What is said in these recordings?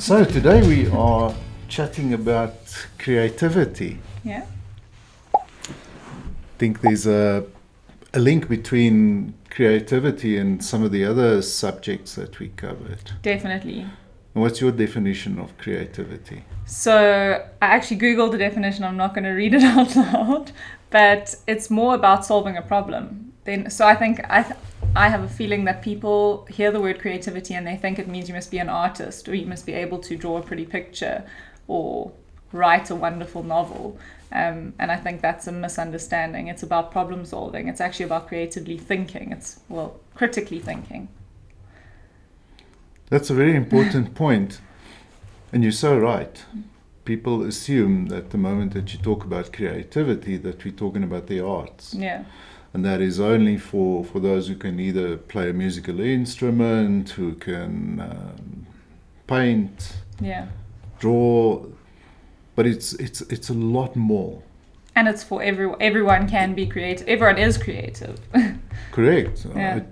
So today we are chatting about creativity. Yeah. I think there's a link between creativity and some of the other subjects that we covered. Definitely. And what's your definition of creativity? So I actually Googled the definition. I'm not going to read it out loud, but it's more about solving a problem. So I think I have a feeling that people hear the word creativity and they think it means you must be an artist or you must be able to draw a pretty picture or write a wonderful novel. And I think that's a misunderstanding. It's about problem solving. It's actually about creatively thinking. Critically thinking. That's a very important point. And you're so right. People assume that the moment that you talk about creativity, that we're talking about the arts. Yeah. And that is only for those who can either play a musical instrument, who can paint, draw. But it's a lot more. And it's for everyone. Everyone can be creative. Everyone is creative. Correct. Yeah. I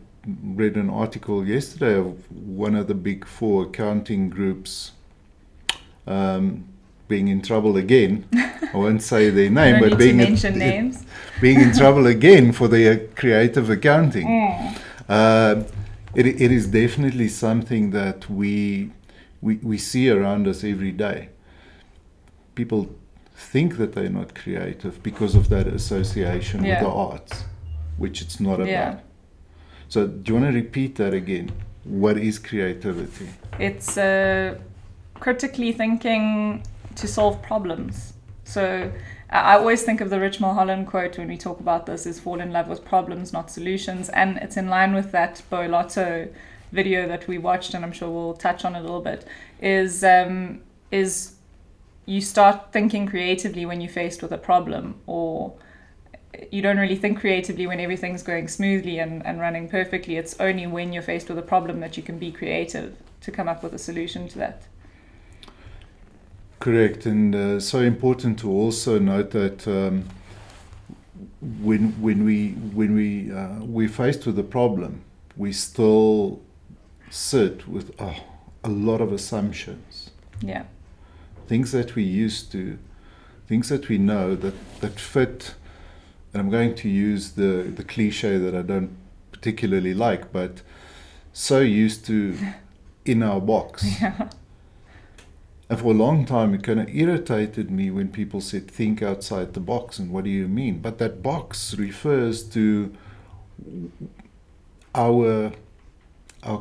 read an article yesterday of one of the big four accounting groups being in trouble again. I won't say their name, but being in trouble again for their creative accounting. It is definitely something that we see around us every day. People think that they're not creative because of that association with the arts, which it's not about. So do you want to repeat that again? What is creativity? It's critically thinking to solve problems. So I always think of the Rich Mulholland quote when we talk about this, is fall in love with problems, not solutions. And it's in line with that Beau Lotto video that we watched, and I'm sure we'll touch on it a little bit, is you start thinking creatively when you're faced with a problem, or you don't really think creatively when everything's going smoothly and running perfectly. It's only when you're faced with a problem that you can be creative to come up with a solution to that. Correct, and so important to also note that when we're faced with a problem, we still sit with a lot of assumptions. Yeah. Things that we used to, things that we know that fit, and I'm going to use the cliche that I don't particularly like, but so used to in our box. Yeah. And for a long time, it kind of irritated me when people said, think outside the box. And what do you mean? But that box refers to our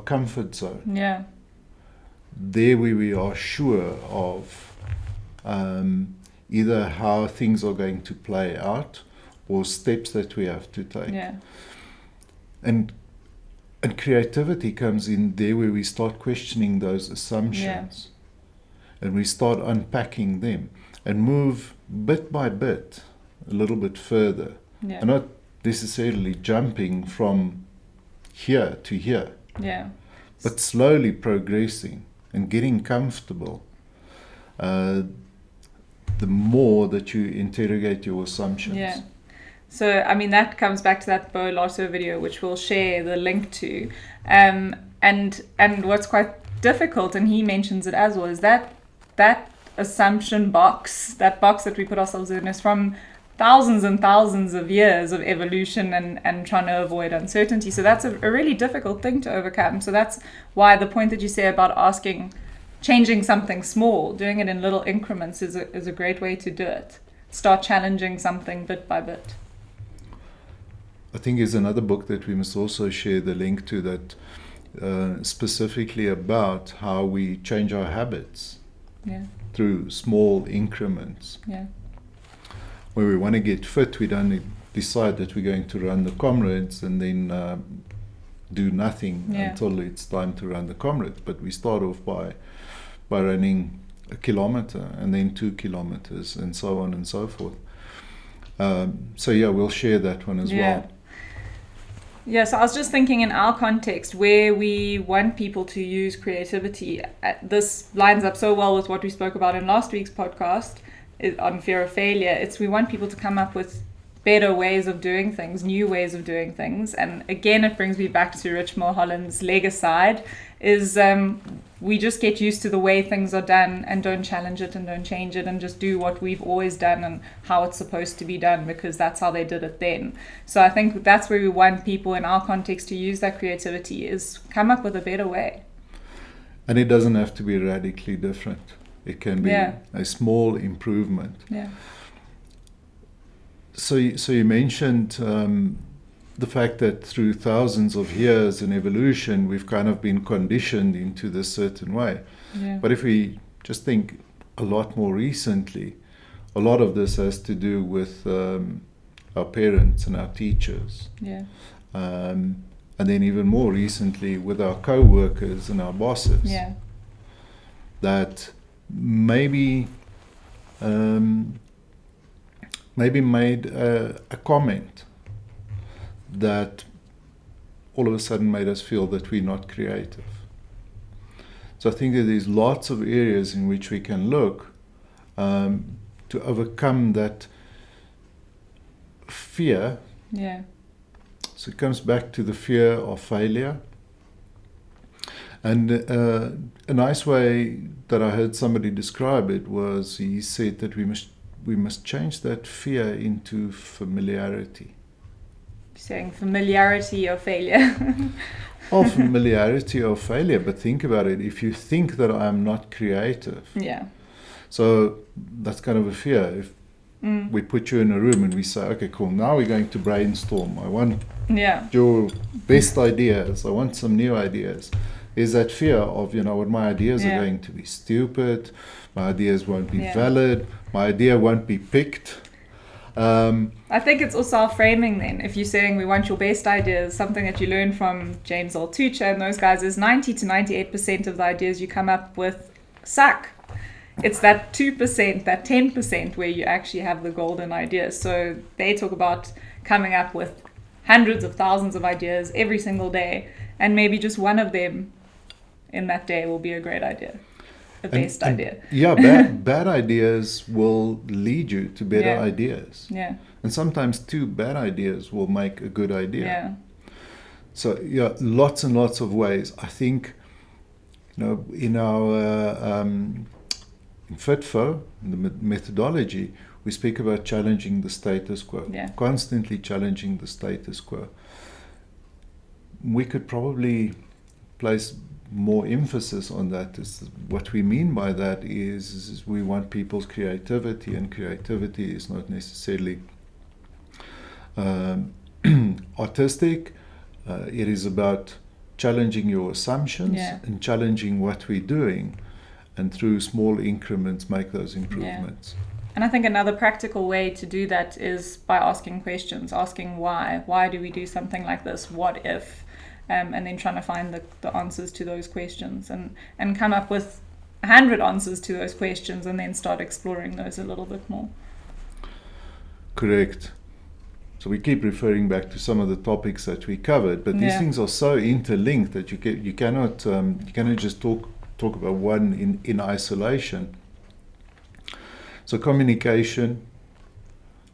comfort zone. Yeah. There where we are sure of either how things are going to play out or steps that we have to take. Yeah. And creativity comes in there where we start questioning those assumptions. Yeah. And we start unpacking them and move bit by bit a little bit further. Yeah. And not necessarily jumping from here to here, but slowly progressing and getting comfortable. The more that you interrogate your assumptions. Yeah. So, I mean, that comes back to that Beau Lotto video, which we'll share the link to. And what's quite difficult, and he mentions it as well, is that assumption box, that box that we put ourselves in, is from thousands and thousands of years of evolution and trying to avoid uncertainty. So that's a really difficult thing to overcome. So that's why the point that you say about changing something small, doing it in little increments is a great way to do it. Start challenging something bit by bit. I think there's another book that we must also share the link to that specifically about how we change our habits through small increments. Yeah. When we want to get fit, we don't decide that we're going to run the comrades and then do nothing until it's time to run the comrades. But we start off by running a kilometer and then 2 kilometers and so on and so forth. So we'll share that one as well. Yeah, so I was just thinking in our context where we want people to use creativity, this lines up so well with what we spoke about in last week's podcast on fear of failure. We want people to come up with better ways of doing things, new ways of doing things. And again, it brings me back to Rich Mulholland's Legacide, is we just get used to the way things are done and don't challenge it and don't change it and just do what we've always done and how it's supposed to be done because that's how they did it then. So I think that's where we want people in our context to use that creativity, is come up with a better way. And it doesn't have to be radically different. It can be a small improvement. Yeah. So you mentioned the fact that through thousands of years in evolution, we've kind of been conditioned into this certain way. Yeah. But if we just think a lot more recently, a lot of this has to do with our parents and our teachers. Yeah. And then even more recently with our co-workers and our bosses. Yeah. That maybe made a comment that all of a sudden made us feel that we're not creative. So I think that there's lots of areas in which we can look to overcome that fear. Yeah. So it comes back to the fear of failure. And a nice way that I heard somebody describe it was, he said that we must change that fear into familiarity. Saying familiarity or failure. Or familiarity or failure, but think about it. If you think that I'm not creative, Yeah. so that's kind of a fear. If we put you in a room and we say, okay, cool, now we're going to brainstorm. I want your best ideas. I want some new ideas. Is that fear of, what my ideas are going to be stupid, my ideas won't be valid, my idea won't be picked. I think it's also our framing then. If you're saying we want your best ideas, something that you learn from James Altucher and those guys is 90 to 98% of the ideas you come up with suck. It's that 2%, that 10% where you actually have the golden ideas. So they talk about coming up with hundreds of thousands of ideas every single day, and maybe just one of them in that day will be a great idea. The best idea. Yeah, bad ideas will lead you to better ideas. Yeah. And sometimes 2 bad ideas will make a good idea. Yeah. So lots and lots of ways. I think, in our in FitFo, in the methodology, we speak about challenging the status quo. Yeah. Constantly challenging the status quo. We could probably place more emphasis on that. What we mean by that is we want people's creativity, and creativity is not necessarily artistic. It is about challenging your assumptions and challenging what we're doing, and through small increments make those improvements. And I think another practical way to do that is by asking questions, asking why. Why do we do something like this? What if? And then trying to find the answers to those questions and come up with 100 answers to those questions, and then start exploring those a little bit more. Correct. So we keep referring back to some of the topics that we covered, but these things are so interlinked that you cannot just talk about one in isolation. So communication,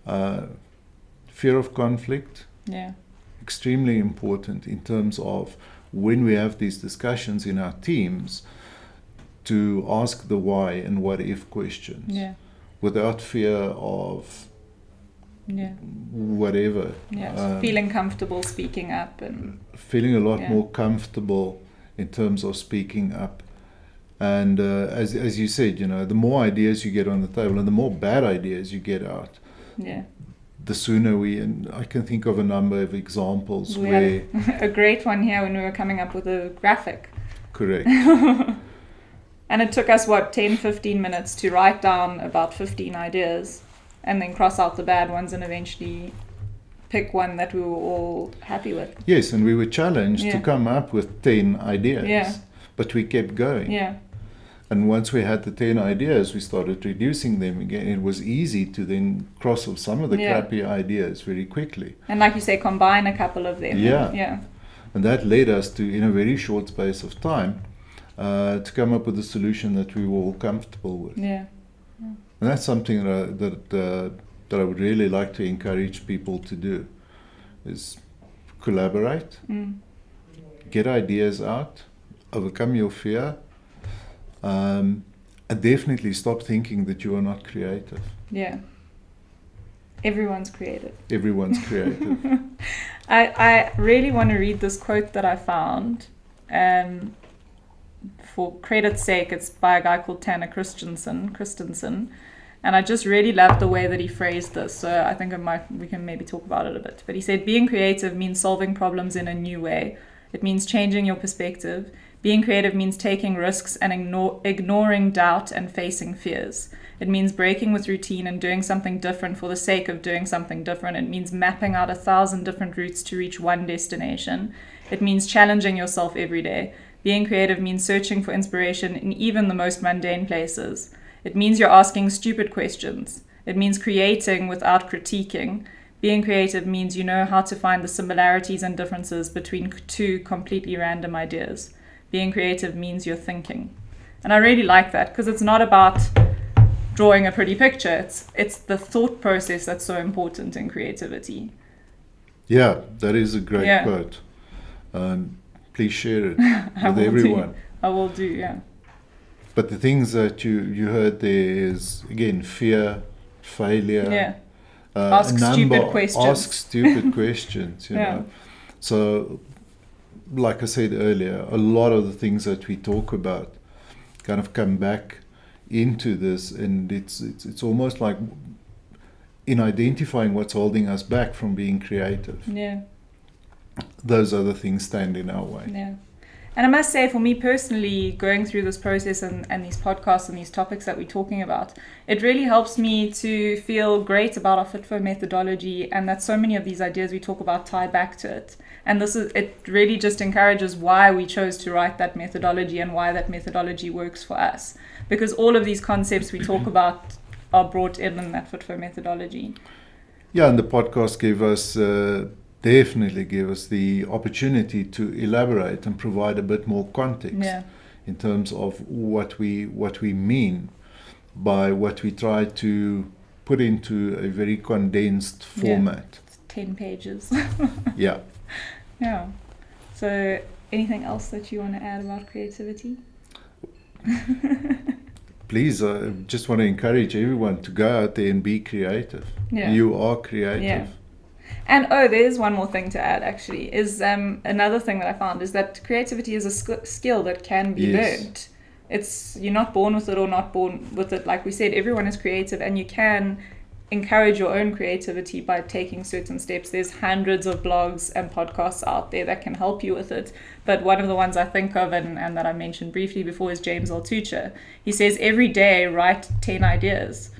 fear of conflict. Yeah. Extremely important in terms of when we have these discussions in our teams, to ask the why and what if questions without fear of whatever. Feeling comfortable speaking up, and feeling a lot more comfortable in terms of speaking up. And as you said, the more ideas you get on the table and the more bad ideas you get out, the sooner and I can think of a number of examples where had a great one here when we were coming up with a graphic. Correct. And it took us 10-15 minutes to write down about 15 ideas, and then cross out the bad ones, and eventually pick one that we were all happy with. Yes, and we were challenged to come up with 10 ideas, but we kept going. And once we had the 10 ideas, we started reducing them again. It was easy to then cross off some of the crappy ideas very quickly. And like you say, combine a couple of them. And that led us to, in a very short space of time, to come up with a solution that we were all comfortable with. And that's something that that I would really like to encourage people to do is collaborate, get ideas out, overcome your fear, and definitely stop thinking that you are not creative. Yeah. Everyone's creative. Everyone's creative. I really want to read this quote that I found. For credit's sake, it's by a guy called Tanner Christensen. And I just really love the way that he phrased this. So I think we can maybe talk about it a bit. But he said, being creative means solving problems in a new way. It means changing your perspective. Being creative means taking risks and ignoring doubt and facing fears. It means breaking with routine and doing something different for the sake of doing something different. It means mapping out 1,000 different routes to reach one destination. It means challenging yourself every day. Being creative means searching for inspiration in even the most mundane places. It means you're asking stupid questions. It means creating without critiquing. Being creative means you know how to find the similarities and differences between two completely random ideas. Being creative means you're thinking. And I really like that because it's not about drawing a pretty picture. It's the thought process that's so important in creativity. Yeah, that is a great quote. Please share it with everyone. I will do, yeah. But the things that you heard there is, again, fear, failure. Yeah. Ask stupid questions. Ask stupid questions, you know. So, like I said earlier, a lot of the things that we talk about kind of come back into this, and it's almost like in identifying what's holding us back from being creative. Yeah. Those other things stand in our way. Yeah. And I must say, for me personally, going through this process and these podcasts and these topics that we're talking about, it really helps me to feel great about our FitFo methodology, and that so many of these ideas we talk about tie back to it. And it really just encourages why we chose to write that methodology and why that methodology works for us. Because all of these concepts we talk about are brought in that FitFo methodology. Yeah, and the podcast definitely gave us the opportunity to elaborate and provide a bit more context in terms of what we mean by what we try to put into a very condensed format. It's 10 pages. Yeah. Yeah. So anything else that you want to add about creativity? Please, I just want to encourage everyone to go out there and be creative. Yeah. You are creative. Yeah. And there's one more thing to add, actually, is another thing that I found is that creativity is a skill that can be learned. You're not born with it or not born with it. Like we said, everyone is creative, and you can encourage your own creativity by taking certain steps. There's hundreds of blogs and podcasts out there that can help you with it. But one of the ones I think of and that I mentioned briefly before is James Altucher. He says every day write 10 ideas.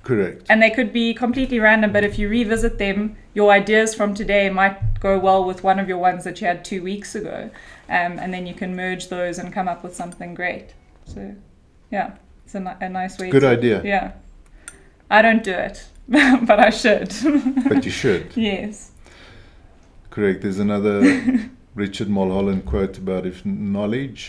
Correct. And they could be completely random, but if you revisit them, your ideas from today might go well with one of your ones that you had 2 weeks ago. And then you can merge those and come up with something great. So, yeah, it's a nice way. Good idea. Yeah. I don't do it, but I should. But you should. Yes. Correct. There's another Richard Mulholland quote about if knowledge,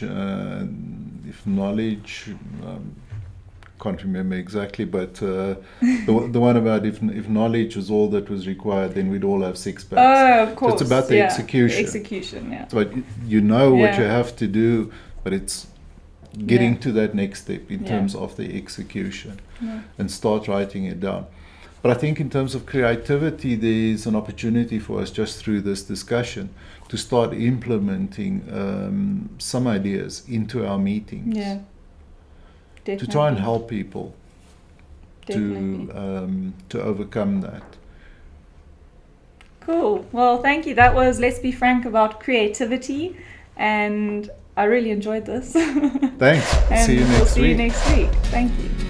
can't remember exactly, but the one about if knowledge was all that was required, then we'd all have six packs. Oh, of course. So it's about the execution. The execution, yeah. So you know what you have to do, but it's getting to that next step in terms of the execution and start writing it down. But I think in terms of creativity, there's an opportunity for us just through this discussion to start implementing some ideas into our meetings. Yeah. Definitely. To try and help people to overcome that. Cool. Well, thank you. That was Let's Be Frank about creativity, and I really enjoyed this. Thanks. And see you next week. See you next week. Thank you.